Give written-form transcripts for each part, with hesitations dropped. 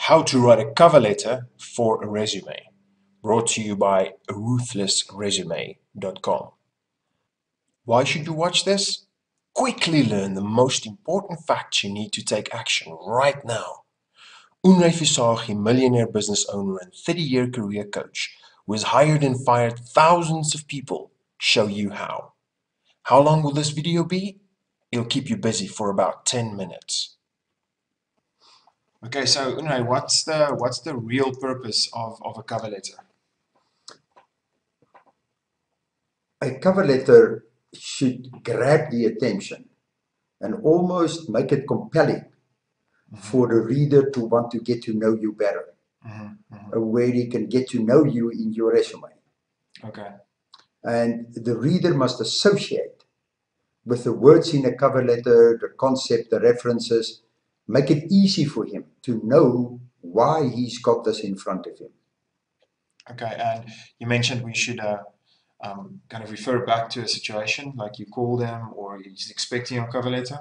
How to write a cover letter for a resume. Brought to you by ruthlessresume.com. Why should you watch this? Quickly learn the most important facts you need to take action right now. Unai Visagi, millionaire business owner and 30-year career coach, who has hired and fired thousands of people, show you how. How long will this video be? It'll keep you busy for about 10 minutes. Okay, so Unai, what's the real purpose of a cover letter? A cover letter should grab the attention and almost make it compelling for the reader to want to get to know you better, where he can get to know you in your resume. Okay. And the reader must associate with the words in a cover letter, the concept, the references, make it easy for him to know why he's got this in front of him. Okay, and you mentioned we should kind of refer back to a situation, like you call them or he's expecting your cover letter.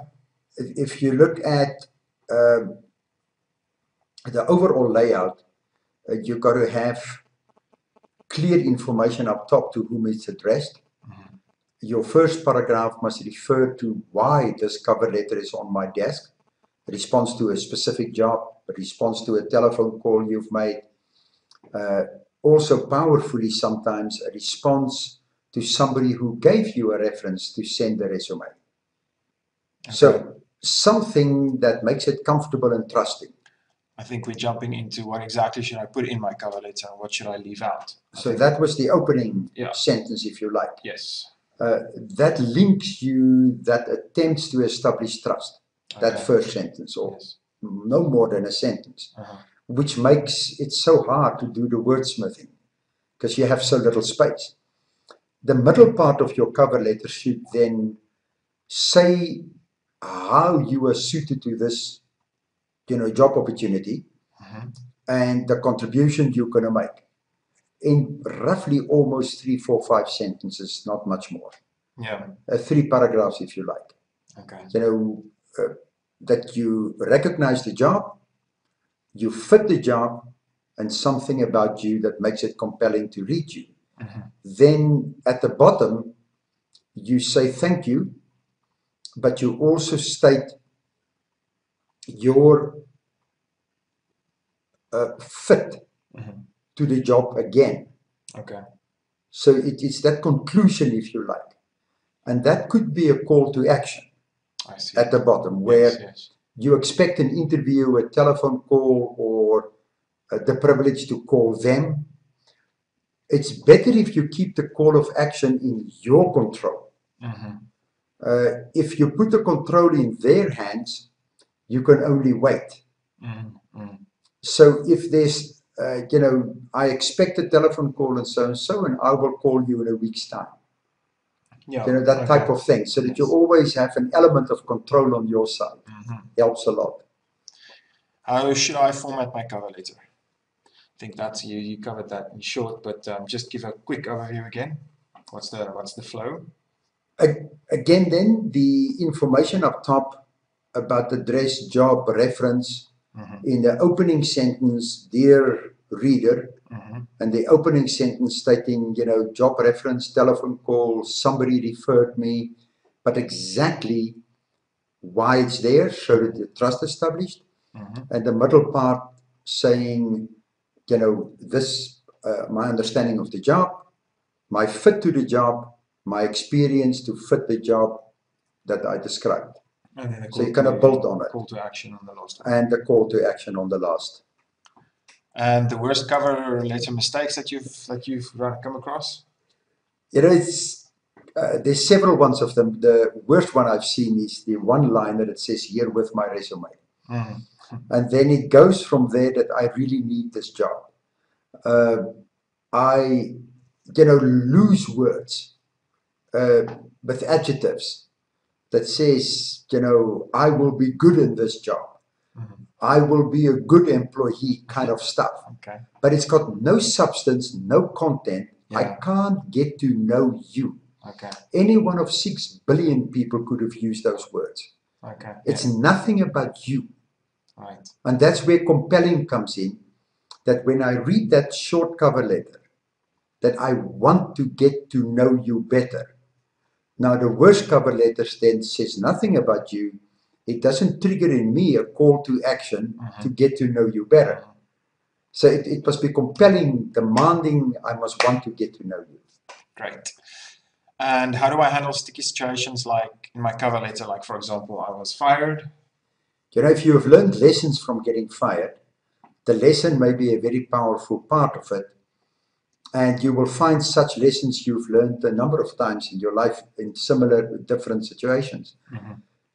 If you look at the overall layout, you've got to have clear information up top to whom it's addressed. Your first paragraph must refer to why this cover letter is on my desk, a response to a specific job, a response to a telephone call you've made, also powerfully sometimes a response to somebody who gave you a reference to send a resume. Okay. So something that makes it comfortable and trusting. I think we're jumping into what exactly should I put in my cover letter and what should I leave out. So that was the opening sentence, if you like. Yes. That links you, that attempts to establish trust, that first sentence, or no more than a sentence, which makes it so hard to do the wordsmithing because you have so little space. The middle part of your cover letter should then say how you are suited to this, job opportunity and the contribution you're going to make. In roughly almost 3, 4, 5 sentences, not much more. Yeah. 3 paragraphs, if you like. Okay. That you recognize the job, you fit the job, and something about you that makes it compelling to read you. Then at the bottom, you say thank you, but you also state your fit to the job again. Okay. So it is that conclusion, if you like. And that could be a call to action at the bottom, where you expect an interview, a telephone call, or the privilege to call them. It's better if you keep the call of action in your control. If you put the control in their hands, you can only wait. So if there's, I expect a telephone call and so, and I will call you in a week's time. Yeah, that type of thing, so that you always have an element of control on your side. Helps a lot. How should I format my cover letter? I think that's you covered that in short, but just give a quick overview again. What's the flow? Again, then the information up top about address, job, reference. In the opening sentence, dear reader, and the opening sentence stating, job reference, telephone call, somebody referred me, but exactly why it's there, so that the trust established. And the middle part saying, this, my understanding of the job, my fit to the job, my experience to fit the job that I described. So you kind of build on it. Call to action on the last. And the call to action on the last. And the worst cover letter mistakes that you've come across? There's several ones of them. The worst one I've seen is the one liner that says, "Here with my resume," and then it goes from there that I really need this job. I, lose words with adjectives that says, I will be good in this job. I will be a good employee kind of stuff. Okay. But it's got no substance, no content. I can't get to know you. Okay. Any one of 6 billion people could have used those words. Okay. It's nothing about you. Right. And that's where compelling comes in, that when I read that short cover letter, that I want to get to know you better. Now, the worst cover letters then says nothing about you. It doesn't trigger in me a call to action to get to know you better. So it must be compelling, demanding, I must want to get to know you. Great. And how do I handle sticky situations like in my cover letter, like for example, I was fired? You know, if you have learned lessons from getting fired, the lesson may be a very powerful part of it. And you will find such lessons you've learned a number of times in your life in similar, different situations.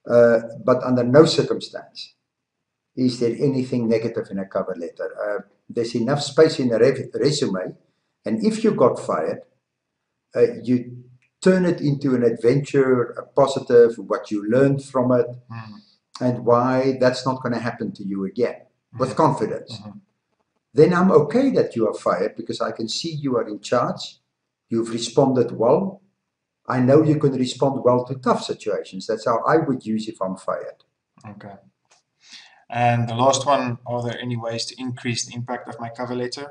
But under no circumstance is there anything negative in a cover letter. There's enough space in a resume, and if you got fired, you turn it into an adventure, a positive, what you learned from it, and why that's not going to happen to you again, with confidence. Then I'm okay that you are fired because I can see you are in charge. You've responded well. I know you can respond well to tough situations. That's how I would use if I'm fired. Okay. And the last one, are there any ways to increase the impact of my cover letter?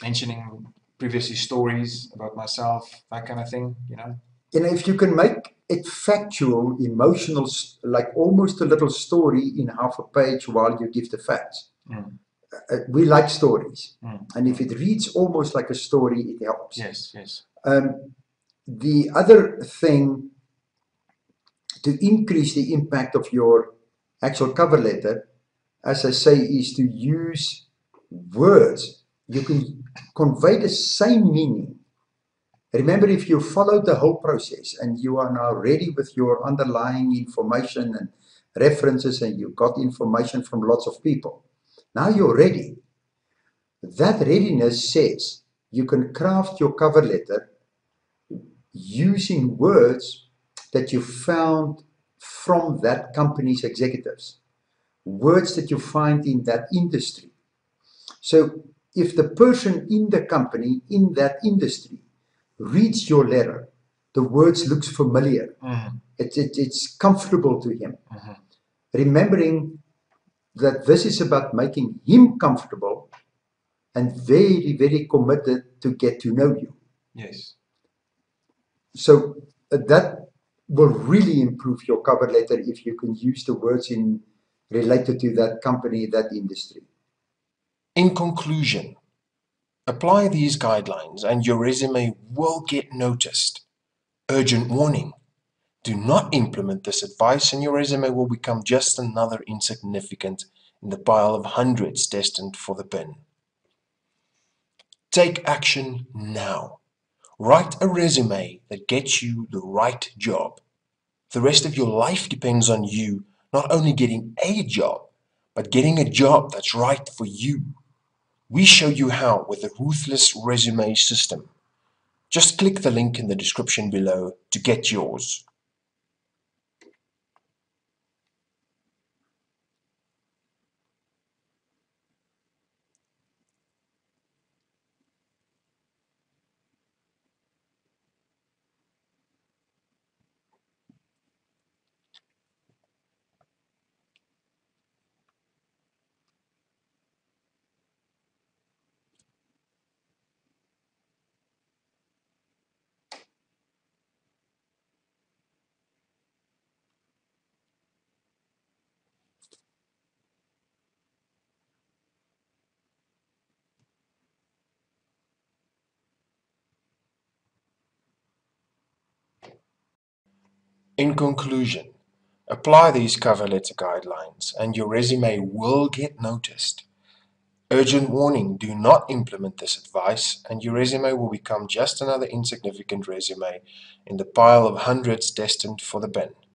Mentioning previously stories about myself, that kind of thing, you know? You know, if you can make it factual, emotional, like almost a little story in half a page while you give the facts. We like stories. And if it reads almost like a story, it helps. Yes, yes. The other thing to increase the impact of your actual cover letter, as I say, is to use words. You can convey the same meaning. Remember, if you followed the whole process and you are now ready with your underlying information and references and you got information from lots of people, now you're ready. That readiness says you can craft your cover letter using words that you found from that company's executives, words that you find in that industry. So if the person in the company, in that industry, reads your letter, the words looks familiar. It's comfortable to him. Remembering that this is about making him comfortable and very, very committed to get to know you. Yes. So that will really improve your cover letter if you can use the words in related to that company, that industry. In conclusion, apply these guidelines and your resume will get noticed. Urgent warning. Do not implement this advice and your resume will become just another insignificant in the pile of hundreds destined for the bin. Take action now. Write a resume that gets you the right job. The rest of your life depends on you not only getting a job, but getting a job that's right for you. We show you how with the Ruthless Resume System. Just click the link in the description below to get yours. In conclusion, apply these cover letter guidelines and your resume will get noticed. Urgent warning, do not implement this advice and your resume will become just another insignificant resume in the pile of hundreds destined for the bin.